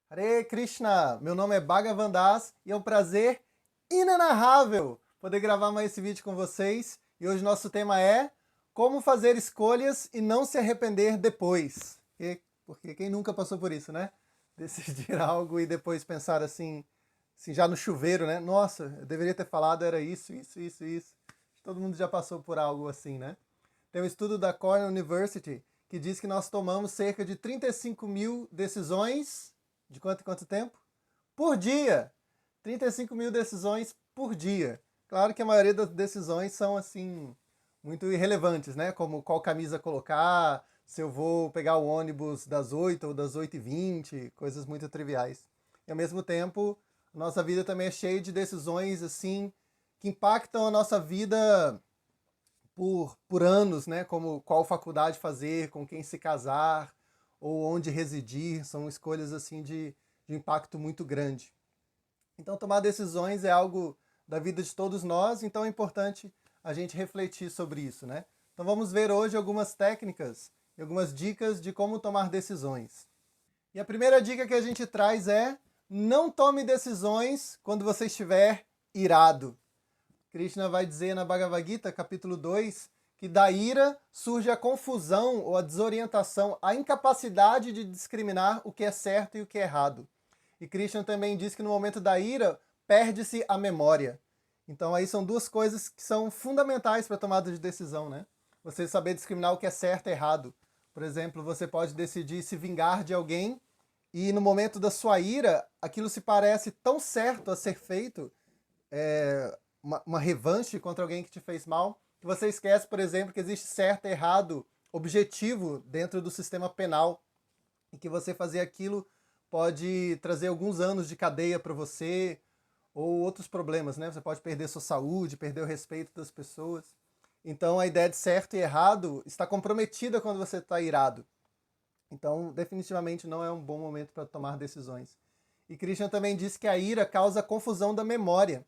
Hare Krishna, meu nome é Bhagavan Das e é um prazer inenarrável poder gravar mais esse vídeo com vocês. E hoje nosso tema é como fazer escolhas e não se arrepender depois. Porque quem nunca passou por isso, né? Decidir algo e depois pensar assim já no chuveiro, né? Nossa, eu deveria ter falado, era isso. Todo mundo já passou por algo assim, né? Tem um estudo da Cornell University que diz que nós tomamos cerca de 35 mil decisões, de quanto em quanto tempo? Por dia! 35 mil decisões por dia. Claro que a maioria das decisões são assim muito irrelevantes, né? Como qual camisa colocar, se eu vou pegar o ônibus das 8 ou das 8h20, coisas muito triviais. E ao mesmo tempo, a nossa vida também é cheia de decisões assim que impactam a nossa vida por anos, né? Como qual faculdade fazer, com quem se casar ou onde residir, são escolhas assim de impacto muito grande. Então, tomar decisões é algo da vida de todos nós, então é importante a gente refletir sobre isso, né? Então, vamos ver hoje algumas técnicas e algumas dicas de como tomar decisões. E a primeira dica que a gente traz é: não tome decisões quando você estiver irado. Krishna vai dizer na Bhagavad Gita, capítulo 2, que da ira surge a confusão ou a desorientação, a incapacidade de discriminar o que é certo e o que é errado. E Krishna também diz que no momento da ira perde-se a memória. Então aí são duas coisas que são fundamentais para a tomada de decisão, né? Você saber discriminar o que é certo e errado. Por exemplo, você pode decidir se vingar de alguém e no momento da sua ira, aquilo se parece tão certo a ser feito, uma revanche contra alguém que te fez mal, que você esquece, por exemplo, que existe certo e errado objetivo dentro do sistema penal e que você fazer aquilo pode trazer alguns anos de cadeia para você ou outros problemas, né? Você pode perder sua saúde, perder o respeito das pessoas. Então a ideia de certo e errado está comprometida quando você está irado. Então definitivamente não é um bom momento para tomar decisões. E Krishna também disse que a ira causa confusão da memória.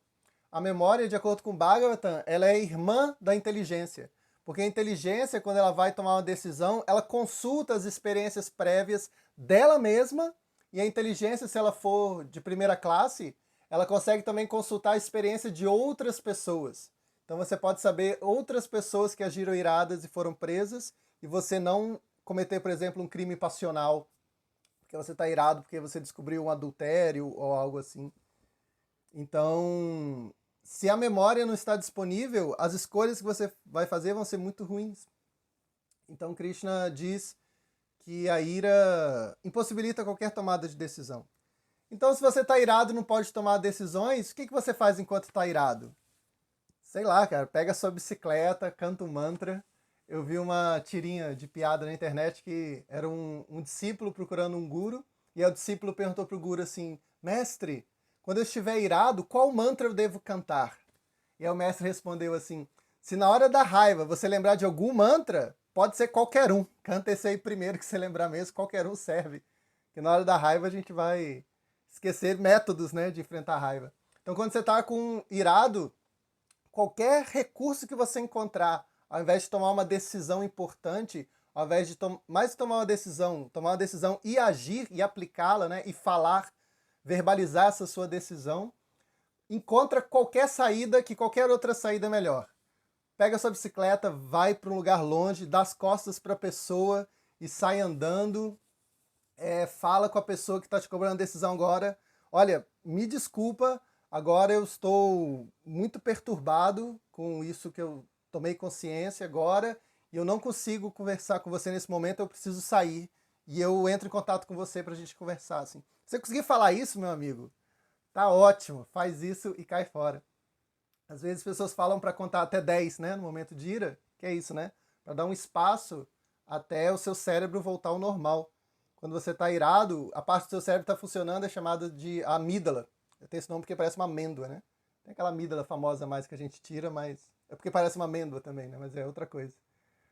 A memória, de acordo com Bhagavatam, ela é irmã da inteligência. Porque a inteligência, quando ela vai tomar uma decisão, ela consulta as experiências prévias dela mesma, e a inteligência, se ela for de primeira classe, ela consegue também consultar a experiência de outras pessoas. Então você pode saber outras pessoas que agiram iradas e foram presas, e você não cometer, por exemplo, um crime passional, porque você está irado porque você descobriu um adultério ou algo assim. Então, se a memória não está disponível, as escolhas que você vai fazer vão ser muito ruins. Então, Krishna diz que a ira impossibilita qualquer tomada de decisão. Então, se você está irado e não pode tomar decisões, o que você faz enquanto está irado? Sei lá, cara, pega sua bicicleta, canta um mantra. Eu vi uma tirinha de piada na internet que era um discípulo procurando um guru, e aí o discípulo perguntou para o guru assim: Mestre, quando eu estiver irado, qual mantra eu devo cantar? E aí o mestre respondeu assim: se na hora da raiva você lembrar de algum mantra, pode ser qualquer um. Canta esse aí primeiro que você lembrar mesmo, qualquer um serve. Que na hora da raiva a gente vai esquecer métodos, né, de enfrentar a raiva. Então quando você está com irado, qualquer recurso que você encontrar, ao invés de tomar uma decisão importante, ao invés de mais tomar uma decisão e agir e aplicá-la, né, e falar, verbalizar essa sua decisão, encontra qualquer saída, que qualquer outra saída é melhor. Pega sua bicicleta, vai para um lugar longe, dá as costas para a pessoa e sai andando, fala com a pessoa que está te cobrando a decisão agora. Olha, me desculpa, agora eu estou muito perturbado com isso que eu tomei consciência agora e eu não consigo conversar com você nesse momento, eu preciso sair e eu entro em contato com você para a gente conversar. Assim. Se você conseguir falar isso, meu amigo, tá ótimo, faz isso e cai fora. Às vezes as pessoas falam para contar até 10, né, no momento de ira, que é isso, né? Para dar um espaço até o seu cérebro voltar ao normal. Quando você está irado, a parte do seu cérebro está funcionando, é chamada de amígdala. Eu tenho esse nome porque parece uma amêndoa, né? Tem aquela amígdala famosa mais que a gente tira, mas é porque parece uma amêndoa também, né? Mas é outra coisa.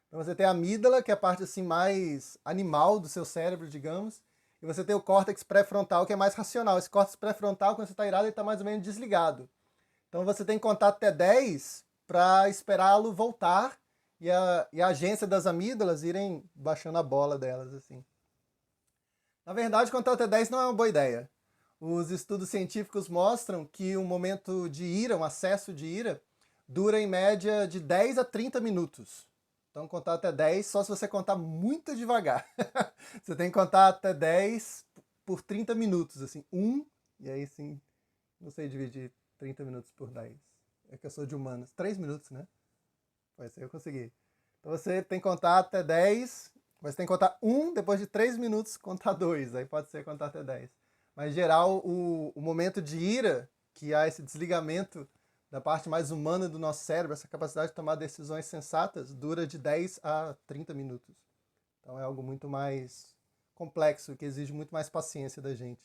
Então você tem a amígdala, que é a parte assim mais animal do seu cérebro, digamos, e você tem o córtex pré-frontal, que é mais racional. Esse córtex pré-frontal, quando você está irado, ele está mais ou menos desligado. Então você tem que contar até 10 para esperá-lo voltar e a agência das amígdalas irem baixando a bola delas, assim. Na verdade, contar até 10 não é uma boa ideia. Os estudos científicos mostram que um momento de ira, um acesso de ira, dura em média de 10 a 30 minutos. Então, contar até 10 só se você contar muito devagar. Você tem que contar até 10 por 30 minutos, assim, e aí sim, não sei dividir 30 minutos por 10. É que eu sou de humanas. 3 minutos, né? Vai ser, eu consegui. Então você tem que contar até 10, mas tem que contar depois de 3 minutos contar 2, aí pode ser contar até 10. Mas, em geral, o momento de ira, que há esse desligamento da parte mais humana do nosso cérebro, essa capacidade de tomar decisões sensatas, dura de 10 a 30 minutos. Então é algo muito mais complexo, que exige muito mais paciência da gente.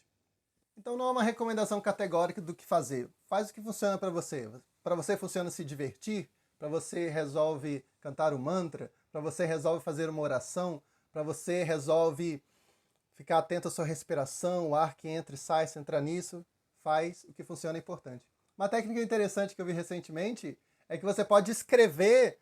Então não é uma recomendação categórica do que fazer. Faz o que funciona para você. Para você funciona se divertir, para você resolve cantar um mantra, para você resolve fazer uma oração, para você resolve ficar atento à sua respiração, o ar que entra e sai, se entrar nisso, faz o que funciona é importante. Uma técnica interessante que eu vi recentemente é que você pode escrever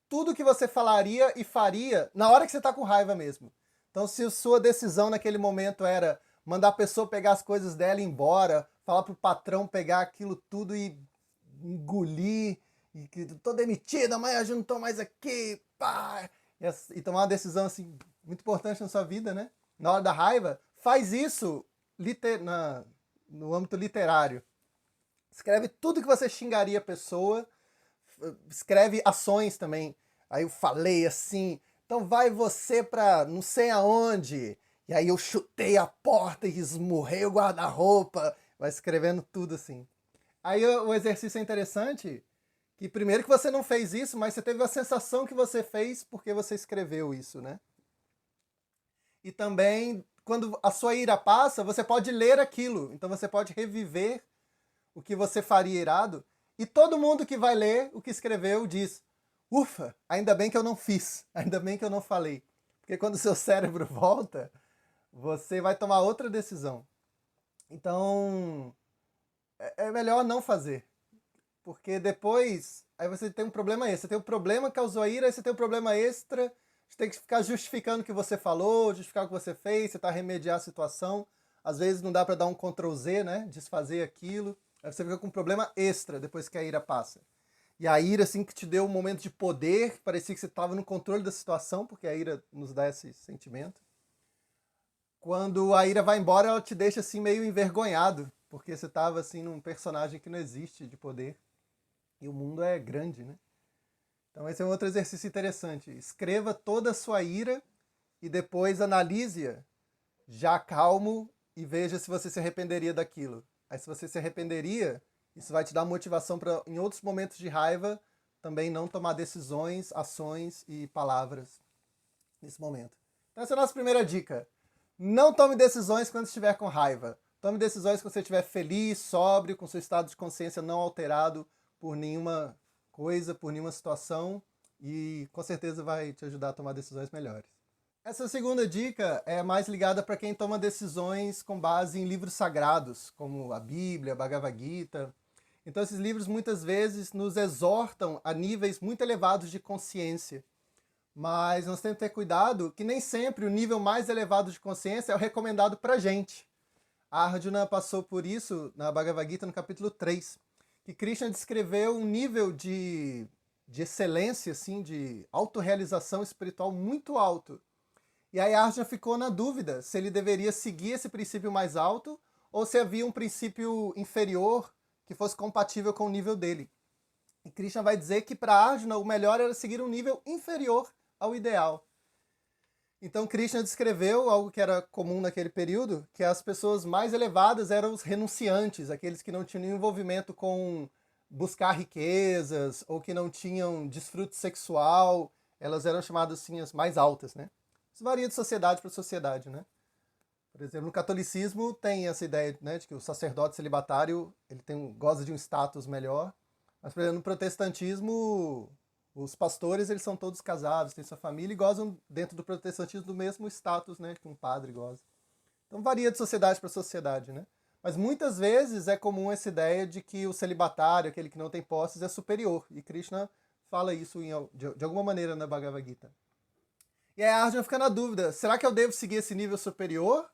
tudo que você falaria e faria na hora que você está com raiva mesmo. Então, se a sua decisão naquele momento era mandar a pessoa pegar as coisas dela e ir embora, falar pro patrão pegar aquilo tudo e engolir, e que tô demitida, amanhã eu não tô mais aqui, pá, e tomar uma decisão assim muito importante na sua vida, né? Na hora da raiva, faz isso no âmbito literário. Escreve tudo que você xingaria a pessoa, escreve ações também. Aí eu falei assim, então vai você pra não sei aonde. E aí eu chutei a porta e esmurrei o guarda-roupa. Vai escrevendo tudo assim. Aí o exercício é interessante, que primeiro que você não fez isso, mas você teve a sensação que você fez porque você escreveu isso, né? E também, quando a sua ira passa, você pode ler aquilo. Então você pode reviver o que você faria irado. E todo mundo que vai ler o que escreveu diz: ufa, ainda bem que eu não fiz, ainda bem que eu não falei. Porque quando o seu cérebro volta, você vai tomar outra decisão. Então, é melhor não fazer. Porque depois, aí você tem um problema extra. Você tem o problema que causou a ira, aí você tem o problema extra. Você tem que ficar justificando o que você falou, justificar o que você fez, você tá remediar a situação. Às vezes não dá para dar um Ctrl Z, né? Desfazer aquilo. Aí você fica com um problema extra depois que a ira passa. E a ira, assim, que te deu um momento de poder, que parecia que você estava no controle da situação, porque a ira nos dá esse sentimento. Quando a ira vai embora, ela te deixa, assim, meio envergonhado, porque você estava, assim, num personagem que não existe de poder. E o mundo é grande, né? Então esse é um outro exercício interessante. Escreva toda a sua ira e depois analise-a já calmo e veja se você se arrependeria daquilo. Aí se você se arrependeria, isso vai te dar motivação para em outros momentos de raiva também não tomar decisões, ações e palavras nesse momento. Então essa é a nossa primeira dica. Não tome decisões quando estiver com raiva. Tome decisões quando você estiver feliz, sóbrio, com seu estado de consciência não alterado por nenhuma coisa, por nenhuma situação, e com certeza vai te ajudar a tomar decisões melhores. Essa segunda dica é mais ligada para quem toma decisões com base em livros sagrados, como a Bíblia, a Bhagavad Gita. Então esses livros muitas vezes nos exortam a níveis muito elevados de consciência. Mas nós temos que ter cuidado que nem sempre o nível mais elevado de consciência é o recomendado para a gente. A Arjuna passou por isso na Bhagavad Gita no capítulo 3, que Krishna descreveu um nível de excelência, assim, de autorrealização espiritual muito alto. E aí Arjuna ficou na dúvida se ele deveria seguir esse princípio mais alto ou se havia um princípio inferior que fosse compatível com o nível dele. E Krishna vai dizer que para Arjuna o melhor era seguir um nível inferior ao ideal. Então Krishna descreveu algo que era comum naquele período, que as pessoas mais elevadas eram os renunciantes, aqueles que não tinham nenhum envolvimento com buscar riquezas ou que não tinham desfrute sexual, elas eram chamadas assim as mais altas, né? Isso varia de sociedade para sociedade, né? Por exemplo, no catolicismo tem essa ideia, né, de que o sacerdote celibatário ele goza de um status melhor, mas por exemplo, no protestantismo os pastores eles são todos casados, têm sua família e gozam dentro do protestantismo do mesmo status, né, que um padre goza. Então varia de sociedade para sociedade, né? Mas muitas vezes é comum essa ideia de que o celibatário, aquele que não tem posses, é superior. E Krishna fala isso de alguma maneira na Bhagavad Gita. E aí a Arjuna fica na dúvida, será que eu devo seguir esse nível superior?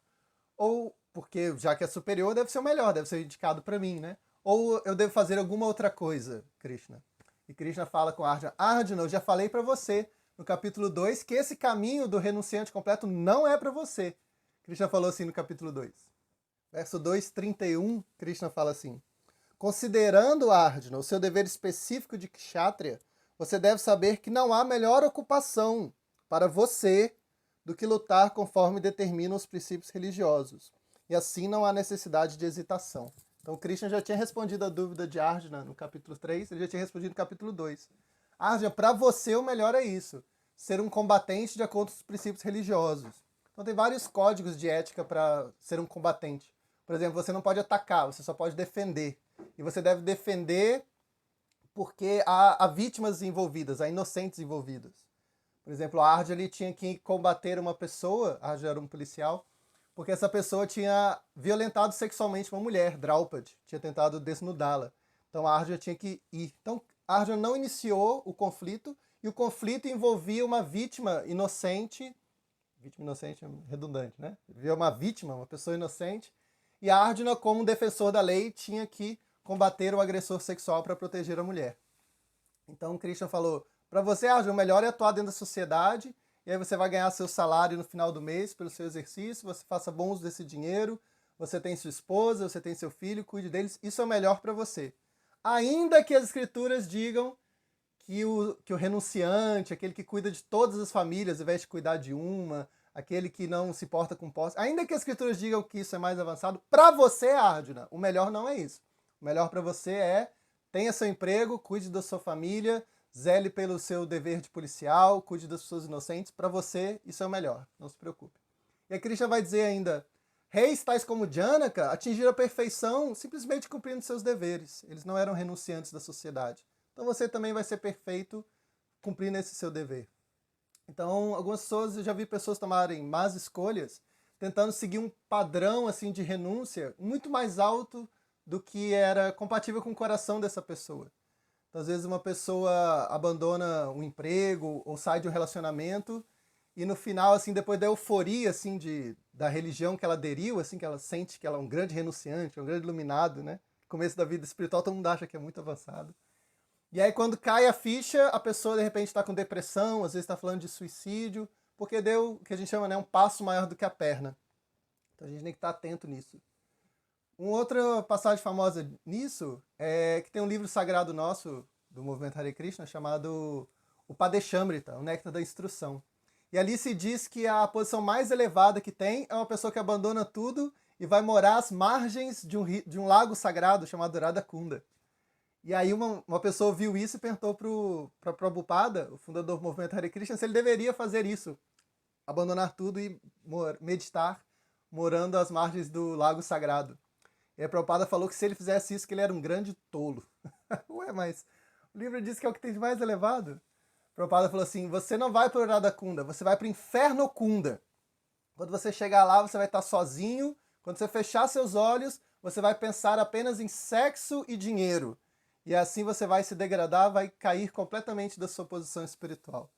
Ou, porque já que é superior, deve ser o melhor, deve ser indicado para mim, né? Ou eu devo fazer alguma outra coisa, Krishna? E Krishna fala com Arjuna: Arjuna, eu já falei para você no capítulo 2 que esse caminho do renunciante completo não é para você. Krishna falou assim no capítulo 2. Verso 2:31, Krishna fala assim: considerando, Arjuna, o seu dever específico de kshatriya, você deve saber que não há melhor ocupação para você do que lutar conforme determinam os princípios religiosos. E assim não há necessidade de hesitação. Então, Krishna já tinha respondido a dúvida de Arjuna no capítulo 3, ele já tinha respondido no capítulo 2. Arjuna, para você o melhor é isso, ser um combatente de acordo com os princípios religiosos. Então, tem vários códigos de ética para ser um combatente. Por exemplo, você não pode atacar, você só pode defender. E você deve defender porque há vítimas envolvidas, há inocentes envolvidas. Por exemplo, a Arjuna ele tinha que combater uma pessoa, a Arjuna era um policial, porque essa pessoa tinha violentado sexualmente uma mulher, Draupadi, tinha tentado desnudá-la. Então a Arjuna tinha que ir. Então a Arjuna não iniciou o conflito, e o conflito envolvia uma vítima inocente é redundante, né? Envolvia uma vítima, uma pessoa inocente, e a Arjuna, como defensor da lei, tinha que combater o agressor sexual para proteger a mulher. Então Krishna falou: para você, Arjuna, o melhor é atuar dentro da sociedade, e aí você vai ganhar seu salário no final do mês pelo seu exercício, você faça bom uso desse dinheiro, você tem sua esposa, você tem seu filho, cuide deles, isso é o melhor para você. Ainda que as escrituras digam que o renunciante, aquele que cuida de todas as famílias, ao invés de cuidar de uma, aquele que não se importa com posse, ainda que as escrituras digam que isso é mais avançado, para você, Arjuna, o melhor não é isso. O melhor para você é: tenha seu emprego, cuide da sua família, zele pelo seu dever de policial, cuide das pessoas inocentes. Para você, isso é o melhor, não se preocupe. E a Krishna vai dizer ainda: reis tais como Janaka atingiram a perfeição simplesmente cumprindo seus deveres. Eles não eram renunciantes da sociedade. Então você também vai ser perfeito cumprindo esse seu dever. Então, algumas pessoas, eu já vi pessoas tomarem más escolhas, tentando seguir um padrão assim de renúncia muito mais alto do que era compatível com o coração dessa pessoa. Então, às vezes uma pessoa abandona um emprego ou sai de um relacionamento e no final, assim, depois da euforia assim da religião que ela aderiu, assim, que ela sente que ela é um grande renunciante, um grande iluminado, né? No começo da vida espiritual, todo mundo acha que é muito avançado. E aí quando cai a ficha, a pessoa de repente está com depressão, às vezes está falando de suicídio, porque deu o que a gente chama, né, um passo maior do que a perna. Então a gente tem que estar atento nisso. Uma outra passagem famosa nisso é que tem um livro sagrado nosso, do movimento Hare Krishna, chamado o Padeshamrita, o Néctar da Instrução. E ali se diz que a posição mais elevada que tem é uma pessoa que abandona tudo e vai morar às margens de um lago sagrado chamado Radhakunda. E aí uma pessoa viu isso e perguntou para Prabhupada, o fundador do movimento Hare Krishna, se ele deveria fazer isso, abandonar tudo e meditar morando às margens do lago sagrado. E aí Prabhupada falou que se ele fizesse isso, que ele era um grande tolo. Ué, mas o livro diz que é o que tem de mais elevado. Prabhupada falou assim: você não vai para o Radhakunda, você vai para o Inferno Kunda. Quando você chegar lá, você vai estar sozinho. Quando você fechar seus olhos, você vai pensar apenas em sexo e dinheiro. E assim você vai se degradar, vai cair completamente da sua posição espiritual.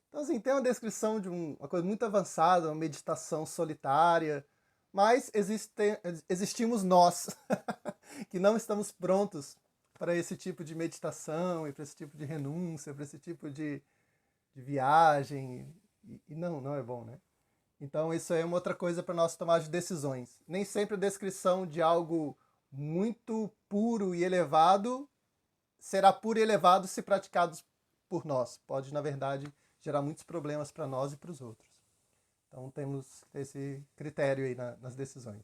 Então, assim, tem uma descrição de uma coisa muito avançada, uma meditação solitária, mas existimos nós, que não estamos prontos para esse tipo de meditação e para esse tipo de renúncia, para esse tipo de viagem. E não é bom, né? Então, isso é uma outra coisa para nós tomar de decisões. Nem sempre a descrição de algo muito puro e elevado será puro e elevado se praticados por nós. Pode, na verdade, gerar muitos problemas para nós e para os outros. Então temos esse critério aí nas decisões.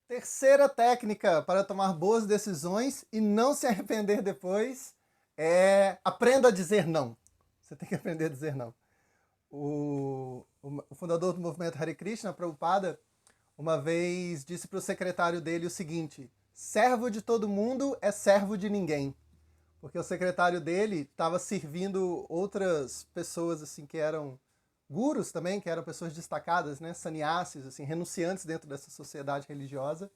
Terceira técnica para tomar boas decisões e não se arrepender depois é: aprenda a dizer não. Você tem que aprender a dizer não. O fundador do movimento Hare Krishna, Prabhupada, uma vez disse para o secretário dele o seguinte: servo de todo mundo é servo de ninguém. Porque o secretário dele estava servindo outras pessoas assim que eram gurus também, que eram pessoas destacadas, né, sannyasis, assim, renunciantes dentro dessa sociedade religiosa.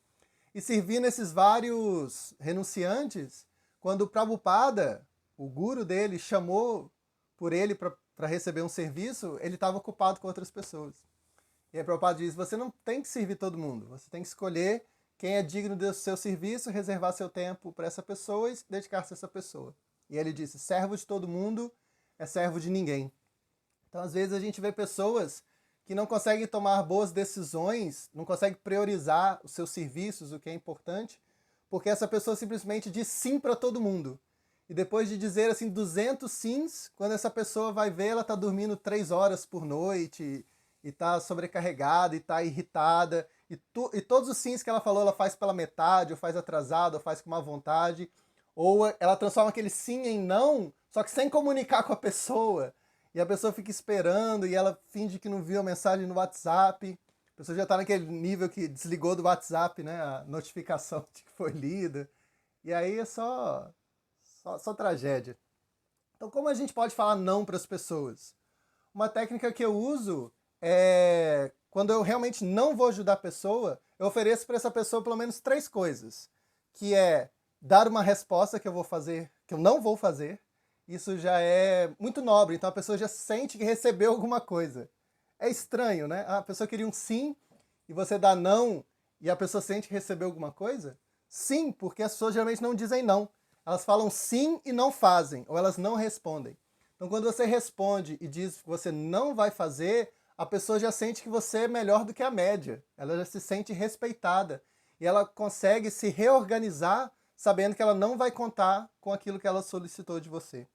E servindo esses vários renunciantes, quando o Prabhupada, o guru dele, chamou por ele para receber um serviço, ele estava ocupado com outras pessoas. E aí Prabhupada diz, você não tem que servir todo mundo, você tem que escolher quem é digno do seu serviço, reservar seu tempo para essa pessoa e dedicar-se a essa pessoa. E ele disse, servo de todo mundo é servo de ninguém. Então, às vezes, a gente vê pessoas que não conseguem tomar boas decisões, não conseguem priorizar os seus serviços, o que é importante, porque essa pessoa simplesmente diz sim para todo mundo. E depois de dizer assim 200 sims, quando essa pessoa vai ver, ela está dormindo 3 horas por noite, e está sobrecarregada, e está irritada, e todos os sims que ela falou, ela faz pela metade, ou faz atrasado, ou faz com má vontade, ou ela transforma aquele sim em não, só que sem comunicar com a pessoa. E a pessoa fica esperando e ela finge que não viu a mensagem no WhatsApp. A pessoa já está naquele nível que desligou do WhatsApp, né, a notificação de que foi lida. E aí é só tragédia. Então, como a gente pode falar não para as pessoas? Uma técnica que eu uso é quando eu realmente não vou ajudar a pessoa, eu ofereço para essa pessoa pelo menos 3 coisas, que é dar uma resposta que eu vou fazer, que eu não vou fazer. Isso já é muito nobre, então a pessoa já sente que recebeu alguma coisa. É estranho, né? A pessoa queria um sim e você dá não e a pessoa sente que recebeu alguma coisa? Sim, porque as pessoas geralmente não dizem não. Elas falam sim e não fazem, ou elas não respondem. Então, quando você responde e diz que você não vai fazer, a pessoa já sente que você é melhor do que a média. Ela já se sente respeitada. E ela consegue se reorganizar sabendo que ela não vai contar com aquilo que ela solicitou de você.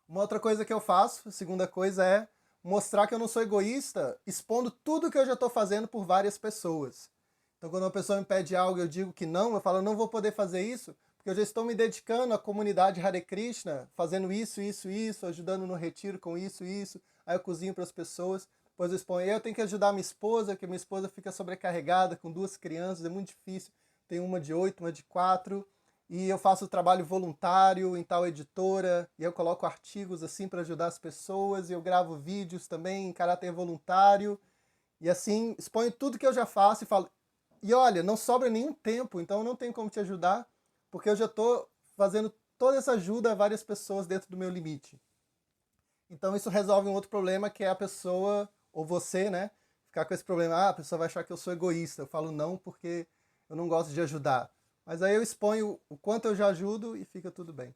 Uma outra coisa que eu faço, a segunda coisa, é mostrar que eu não sou egoísta, expondo tudo que eu já estou fazendo por várias pessoas. Então, quando uma pessoa me pede algo e eu digo que não, eu falo, eu não vou poder fazer isso, porque eu já estou me dedicando à comunidade Hare Krishna, fazendo isso, ajudando no retiro com isso, aí eu cozinho para as pessoas, depois eu exponho, eu tenho que ajudar minha esposa, porque minha esposa fica sobrecarregada com 2 crianças, é muito difícil, tem uma de 8, uma de 4, e eu faço trabalho voluntário em tal editora, e eu coloco artigos assim para ajudar as pessoas, e eu gravo vídeos também em caráter voluntário, e assim exponho tudo que eu já faço e falo, e olha, não sobra nenhum tempo, então eu não tenho como te ajudar, porque eu já estou fazendo toda essa ajuda a várias pessoas dentro do meu limite. Então isso resolve um outro problema, que é a pessoa, ou você, né, ficar com esse problema, a pessoa vai achar que eu sou egoísta, eu falo não porque eu não gosto de ajudar. Mas aí eu exponho o quanto eu já ajudo e fica tudo bem.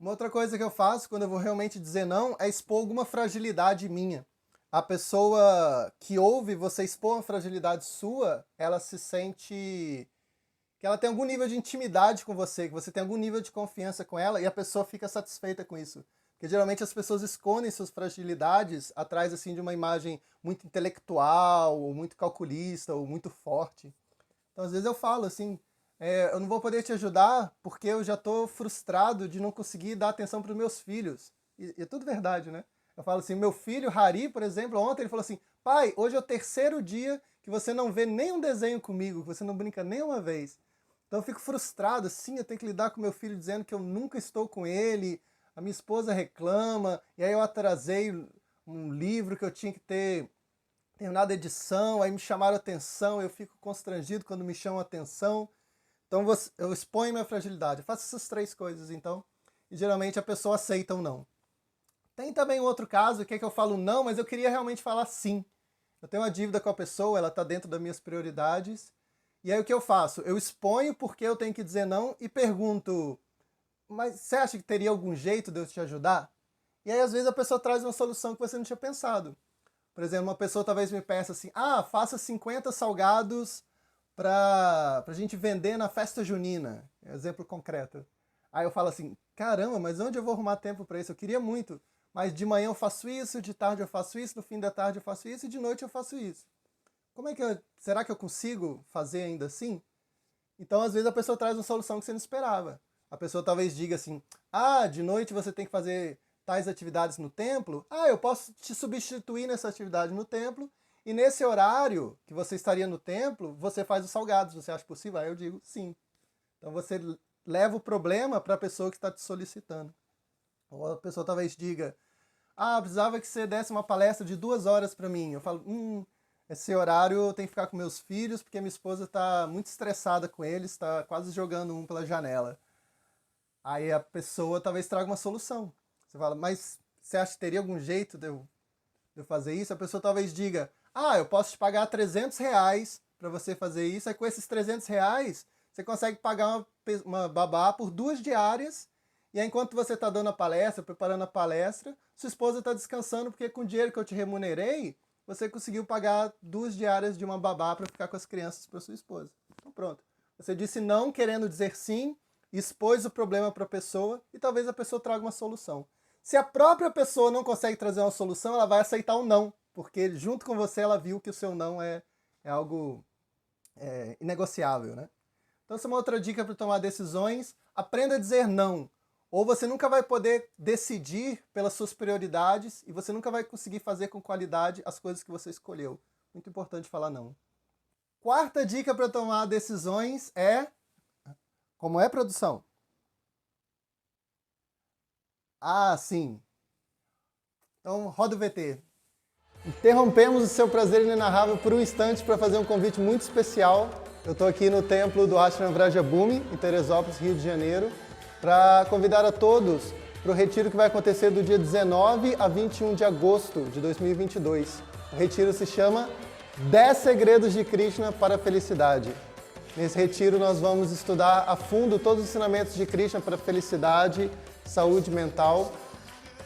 Uma outra coisa que eu faço quando eu vou realmente dizer não é expor alguma fragilidade minha. A pessoa que ouve você expor uma fragilidade sua, ela se sente que ela tem algum nível de intimidade com você, que você tem algum nível de confiança com ela e a pessoa fica satisfeita com isso. Porque geralmente as pessoas escondem suas fragilidades atrás assim de uma imagem muito intelectual, ou muito calculista, ou muito forte. Então, às vezes eu falo assim, eu não vou poder te ajudar porque eu já estou frustrado de não conseguir dar atenção para os meus filhos. E é tudo verdade, né? Eu falo assim, meu filho, Hari, por exemplo, ontem ele falou assim, pai, hoje é o 3º dia que você não vê nenhum desenho comigo, que você não brinca nenhuma vez. Então eu fico frustrado, sim, eu tenho que lidar com meu filho dizendo que eu nunca estou com ele, a minha esposa reclama, e aí eu atrasei um livro que eu tinha que ter terminado a edição, aí me chamaram a atenção, eu fico constrangido quando me chamam a atenção. Então eu exponho minha fragilidade. Eu faço essas 3 coisas, então, e geralmente a pessoa aceita ou não. Tem também um outro caso, que é que eu falo não, mas eu queria realmente falar sim. Eu tenho uma dívida com a pessoa, ela está dentro das minhas prioridades, e aí o que eu faço? Eu exponho porque eu tenho que dizer não e pergunto, mas você acha que teria algum jeito de eu te ajudar? E aí às vezes a pessoa traz uma solução que você não tinha pensado. Por exemplo, uma pessoa talvez me peça assim, faça 50 salgados para a gente vender na festa junina. Exemplo concreto. Aí eu falo assim, caramba, mas onde eu vou arrumar tempo para isso? Eu queria muito, mas de manhã eu faço isso, de tarde eu faço isso, no fim da tarde eu faço isso e de noite eu faço isso. Como é que será que eu consigo fazer ainda assim? Então, às vezes, a pessoa traz uma solução que você não esperava. A pessoa talvez diga assim, de noite você tem que fazer tais atividades no templo, eu posso te substituir nessa atividade no templo, e nesse horário que você estaria no templo, você faz os salgados, você acha possível? Aí eu digo, sim. Então você leva o problema para a pessoa que está te solicitando. Ou a pessoa talvez diga, precisava que você desse uma palestra de 2 horas para mim. Eu falo, esse horário eu tenho que ficar com meus filhos, porque minha esposa está muito estressada com eles, está quase jogando um pela janela. Aí a pessoa talvez traga uma solução. Você fala, mas você acha que teria algum jeito de eu fazer isso? A pessoa talvez diga, Ah, eu posso te pagar R$ 300 para você fazer isso, aí com esses R$ 300 você consegue pagar uma babá por 2 diárias, e aí enquanto você está dando a palestra, preparando a palestra, sua esposa está descansando, porque com o dinheiro que eu te remunerei, você conseguiu pagar 2 diárias de uma babá para ficar com as crianças para sua esposa. Então pronto. Você disse não querendo dizer sim, expôs o problema para a pessoa e talvez a pessoa traga uma solução. Se a própria pessoa não consegue trazer uma solução, ela vai aceitar o não, porque junto com você ela viu que o seu não é algo inegociável, né? Então essa é uma outra dica para tomar decisões. Aprenda a dizer não. Ou você nunca vai poder decidir pelas suas prioridades e você nunca vai conseguir fazer com qualidade as coisas que você escolheu. Muito importante falar não. Quarta dica para tomar decisões é... Como é, produção? Ah, sim. Então, roda o VT. Interrompemos o seu prazer inenarrável por um instante para fazer um convite muito especial. Eu estou aqui no templo do Ashram Vrajabhumi, em Teresópolis, Rio de Janeiro, para convidar a todos para o retiro que vai acontecer do dia 19 a 21 de agosto de 2022. O retiro se chama 10 Segredos de Krishna para a Felicidade. Nesse retiro nós vamos estudar a fundo todos os ensinamentos de Krishna para a felicidade, saúde mental,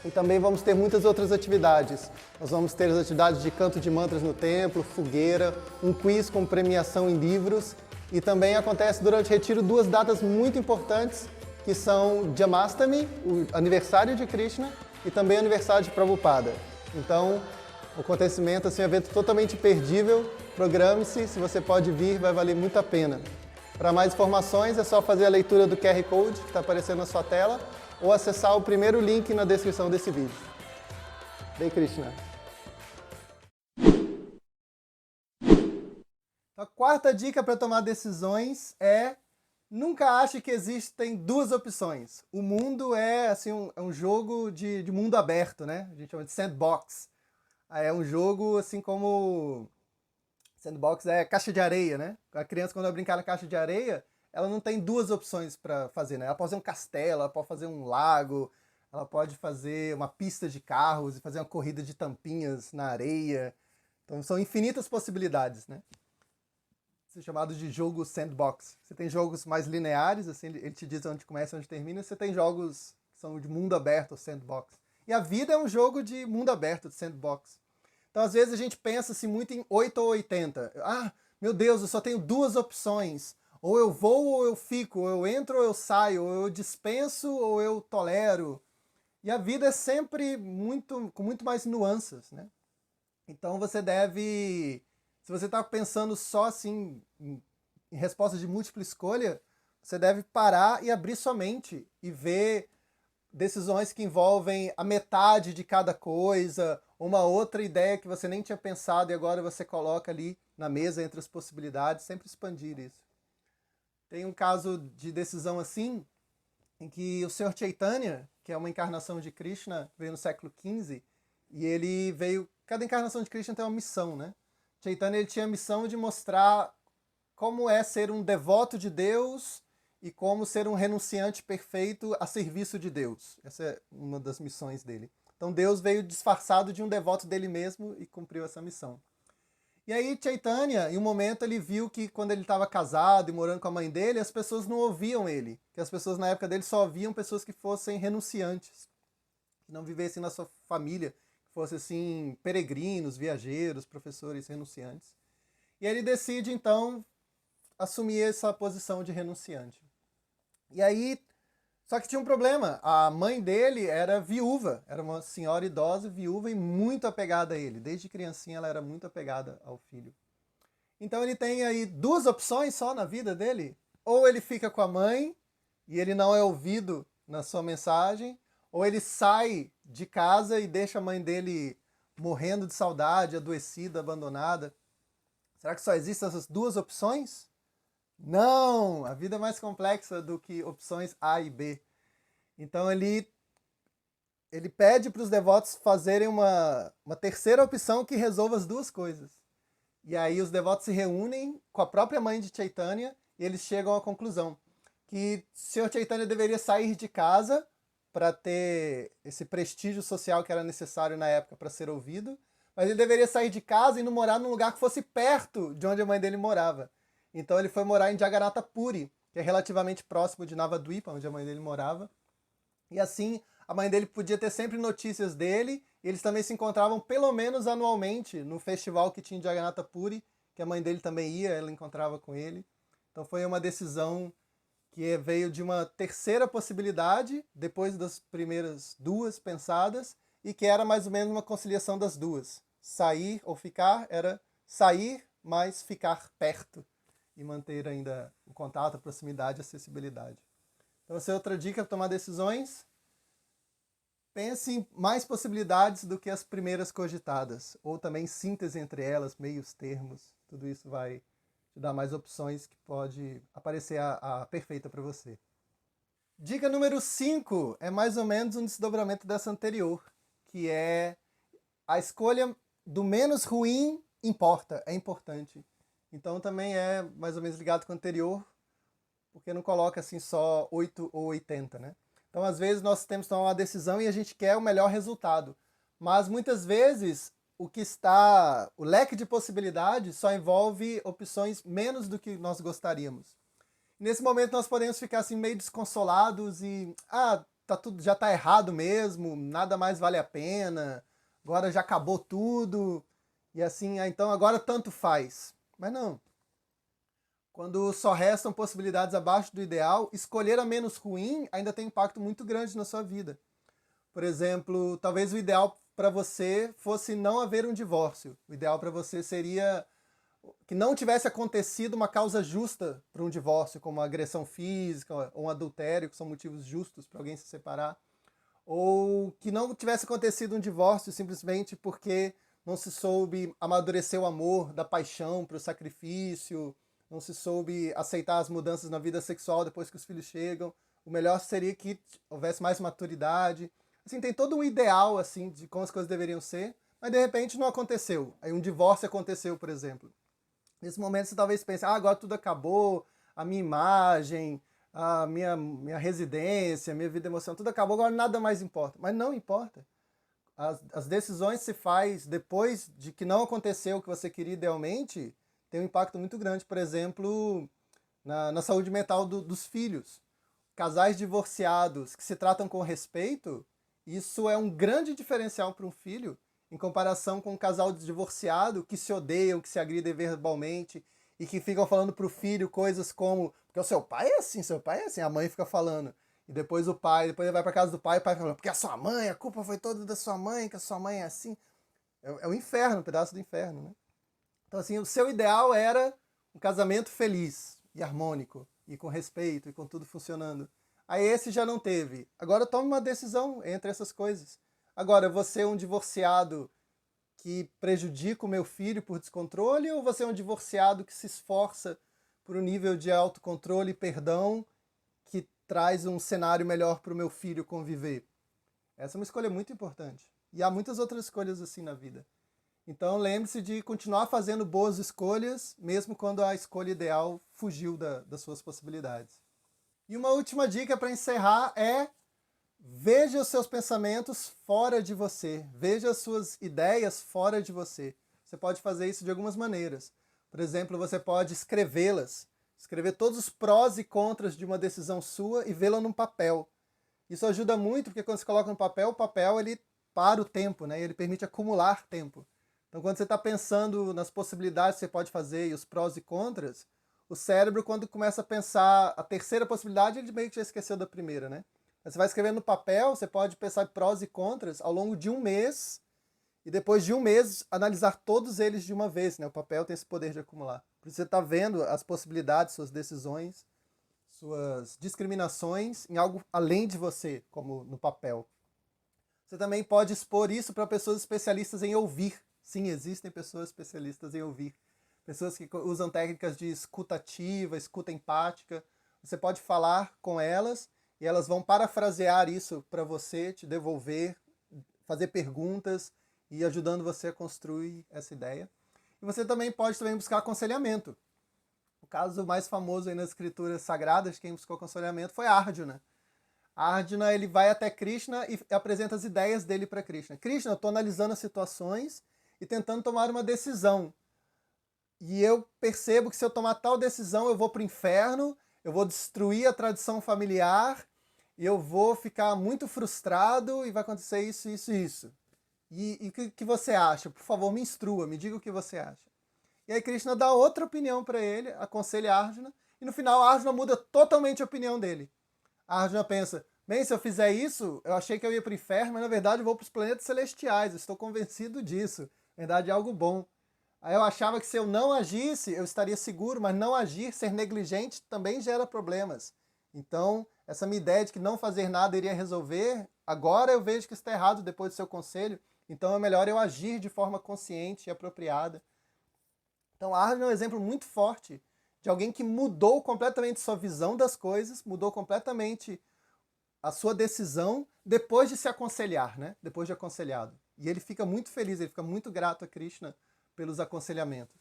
e também vamos ter muitas outras atividades. Nós vamos ter as atividades de canto de mantras no templo, fogueira, um quiz com premiação em livros, e também acontece durante o retiro 2 datas muito importantes, que são Jamastami, o aniversário de Krishna, e também o aniversário de Prabhupada. Então, o acontecimento, assim, um evento totalmente imperdível. Programe-se, se você pode vir, vai valer muito a pena. Para mais informações, é só fazer a leitura do QR Code que está aparecendo na sua tela ou acessar o primeiro link na descrição desse vídeo. Bem, Krishna. A quarta dica para tomar decisões é: nunca ache que existem 2 opções. O mundo é assim, um jogo de mundo aberto, né? A gente chama de sandbox. É um jogo assim como... Sandbox é caixa de areia, né? A criança, quando vai brincar na caixa de areia, ela não tem 2 opções para fazer, né? Ela pode fazer um castelo, ela pode fazer um lago, ela pode fazer uma pista de carros e fazer uma corrida de tampinhas na areia. Então são infinitas possibilidades, né? Isso é chamado de jogo sandbox. Você tem jogos mais lineares, assim, ele te diz onde começa e onde termina. Você tem jogos que são de mundo aberto, sandbox. E a vida é um jogo de mundo aberto, de sandbox. Então, às vezes, a gente pensa assim, muito em 8 ou 80. Ah, meu Deus, eu só tenho 2 opções. Ou eu vou ou eu fico, ou eu entro ou eu saio, ou eu dispenso ou eu tolero. E a vida é sempre com muito mais nuances, né? Então, você deve... Se você está pensando só assim, em resposta de múltipla escolha, você deve parar e abrir sua mente e ver decisões que envolvem a metade de cada coisa, uma outra ideia que você nem tinha pensado e agora você coloca ali na mesa entre as possibilidades, sempre expandir isso. Tem um caso de decisão assim, em que o Sr. Chaitanya, que é uma encarnação de Krishna, veio no século XV, e ele veio... Cada encarnação de Krishna tem uma missão, né? Chaitanya, ele tinha a missão de mostrar como é ser um devoto de Deus e como ser um renunciante perfeito a serviço de Deus. Essa é uma das missões dele. Então Deus veio disfarçado de um devoto dele mesmo e cumpriu essa missão. E aí Chaitanya, em um momento, ele viu que quando ele estava casado e morando com a mãe dele, as pessoas não ouviam ele. Que as pessoas na época dele só ouviam pessoas que fossem renunciantes, que não vivessem na sua família, que fossem assim, peregrinos, viajeiros, professores renunciantes. E ele decide, então, assumir essa posição de renunciante. E aí, só que tinha um problema, a mãe dele era viúva, era uma senhora idosa, viúva e muito apegada a ele. Desde criancinha ela era muito apegada ao filho. Então ele tem aí 2 opções só na vida dele. Ou ele fica com a mãe e ele não é ouvido na sua mensagem, ou ele sai de casa e deixa a mãe dele morrendo de saudade, adoecida, abandonada. Será que só existem essas 2 opções? Não! A vida é mais complexa do que opções A e B. Então ele pede para os devotos fazerem uma terceira opção que resolva as 2 coisas. E aí os devotos se reúnem com a própria mãe de Chaitanya e eles chegam à conclusão que o Sr. Chaitanya deveria sair de casa para ter esse prestígio social que era necessário na época para ser ouvido, Mas ele deveria sair de casa e não morar num lugar que fosse perto de onde a mãe dele morava. Então ele foi morar em Jagannatha Puri, que é relativamente próximo de Navadvipa, onde a mãe dele morava. E assim, a mãe dele podia ter sempre notícias dele, e eles também se encontravam pelo menos anualmente no festival que tinha em Jagannatha Puri, que a mãe dele também ia, ela encontrava com ele. Então foi uma decisão que veio de uma terceira possibilidade, depois das primeiras duas pensadas, e que era mais ou menos uma conciliação das duas. Sair ou ficar era sair, mas ficar perto e manter ainda o contato, a proximidade, a acessibilidade. Então, essa é outra dica para tomar decisões. Pense em mais possibilidades do que as primeiras cogitadas, ou também síntese entre elas, meios termos. Tudo isso vai te dar mais opções que pode aparecer a perfeita para você. Dica número 5 é mais ou menos um desdobramento dessa anterior, que é a escolha do menos ruim importa, é importante. Então também é mais ou menos ligado com o anterior, porque não coloca assim só 8 ou 80, né? Então às vezes nós temos que tomar uma decisão e a gente quer o melhor resultado, mas muitas vezes o leque de possibilidades só envolve opções menos do que nós gostaríamos. Nesse momento nós podemos ficar assim meio desconsolados e tudo já tá errado mesmo, nada mais vale a pena, agora já acabou tudo e assim, então agora tanto faz. Mas não. Quando só restam possibilidades abaixo do ideal, escolher a menos ruim ainda tem um impacto muito grande na sua vida. Por exemplo, talvez o ideal para você fosse não haver um divórcio. O ideal para você seria que não tivesse acontecido uma causa justa para um divórcio, como uma agressão física ou um adultério, que são motivos justos para alguém se separar. Ou que não tivesse acontecido um divórcio simplesmente porque não se soube amadurecer o amor da paixão para o sacrifício, não se soube aceitar as mudanças na vida sexual depois que os filhos chegam. O melhor seria que houvesse mais maturidade. Assim, tem todo um ideal assim de como as coisas deveriam ser, mas de repente não aconteceu. Aí um divórcio aconteceu, por exemplo. Nesse momento você talvez pense, agora tudo acabou, a minha imagem, a minha residência, a minha vida emocional, tudo acabou, agora nada mais importa. Mas não importa. As decisões se faz depois de que não aconteceu o que você queria idealmente, tem um impacto muito grande, por exemplo, na saúde mental dos filhos. Casais divorciados que se tratam com respeito, isso é um grande diferencial para um filho, em comparação com um casal divorciado que se odeiam, que se agridem verbalmente e que ficam falando para o filho coisas como porque o seu pai é assim, seu pai é assim, a mãe fica falando. E depois depois ele vai para casa do pai, o pai fala, porque a sua mãe, a culpa foi toda da sua mãe, que a sua mãe é assim. É o inferno, um pedaço do inferno, né? Então, assim, o seu ideal era um casamento feliz e harmônico, e com respeito, e com tudo funcionando. Aí esse já não teve. Agora tome uma decisão entre essas coisas. Agora, você é um divorciado que prejudica o meu filho por descontrole, ou você é um divorciado que se esforça por um nível de autocontrole e perdão que traz um cenário melhor para o meu filho conviver? Essa é uma escolha muito importante. E há muitas outras escolhas assim na vida. Então lembre-se de continuar fazendo boas escolhas, mesmo quando a escolha ideal fugiu das suas possibilidades. E uma última dica para encerrar é: veja os seus pensamentos fora de você. Veja as suas ideias fora de você. Você pode fazer isso de algumas maneiras. Por exemplo, você pode escrevê-las. Escrever todos os prós e contras de uma decisão sua e vê-la num papel. Isso ajuda muito, porque quando você coloca no papel, o papel ele para o tempo, né? Ele permite acumular tempo. Então, quando você está pensando nas possibilidades que você pode fazer e os prós e contras, o cérebro, quando começa a pensar a terceira possibilidade, ele meio que já esqueceu da primeira, né? Você vai escrevendo no papel, você pode pensar em prós e contras ao longo de um mês, e depois de um mês analisar todos eles de uma vez, né? O papel tem esse poder de acumular. Por isso você está vendo as possibilidades, suas decisões, suas discriminações em algo além de você, como no papel. Você também pode expor isso para pessoas especialistas em ouvir. Sim, existem pessoas especialistas em ouvir. Pessoas que usam técnicas de escuta ativa, escuta empática. Você pode falar com elas e elas vão parafrasear isso para você, te devolver, fazer perguntas e ajudando você a construir essa ideia. E você também pode buscar aconselhamento. O caso mais famoso aí nas escrituras sagradas, quem buscou aconselhamento foi Arjuna. Arjuna, ele vai até Krishna e apresenta as ideias dele para Krishna. Krishna, eu estou analisando as situações e tentando tomar uma decisão. E eu percebo que se eu tomar tal decisão, eu vou para o inferno, eu vou destruir a tradição familiar, e eu vou ficar muito frustrado e vai acontecer isso, isso e isso. E o que você acha? Por favor, me instrua, me diga o que você acha. E aí Krishna dá outra opinião para ele, aconselha Arjuna, e no final Arjuna muda totalmente a opinião dele. Arjuna pensa, bem, se eu fizer isso, eu achei que eu ia para o inferno, mas na verdade eu vou para os planetas celestiais, eu estou convencido disso. Na verdade é algo bom. Aí eu achava que se eu não agisse, eu estaria seguro, mas não agir, ser negligente, também gera problemas. Então, essa minha ideia de que não fazer nada iria resolver, agora eu vejo que está errado depois do seu conselho, então é melhor eu agir de forma consciente e apropriada. Então, Arjuna é um exemplo muito forte de alguém que mudou completamente sua visão das coisas, mudou completamente a sua decisão depois de se aconselhar, né? Depois de aconselhado. E ele fica muito feliz, ele fica muito grato a Krishna pelos aconselhamentos.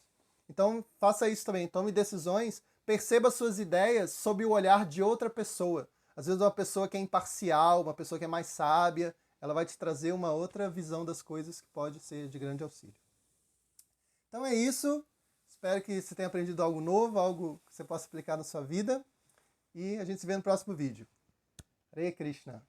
Então, faça isso também. Tome decisões, perceba suas ideias sob o olhar de outra pessoa. Às vezes uma pessoa que é imparcial, uma pessoa que é mais sábia, ela vai te trazer uma outra visão das coisas que pode ser de grande auxílio. Então é isso. Espero que você tenha aprendido algo novo, algo que você possa aplicar na sua vida. E a gente se vê no próximo vídeo. Hare Krishna.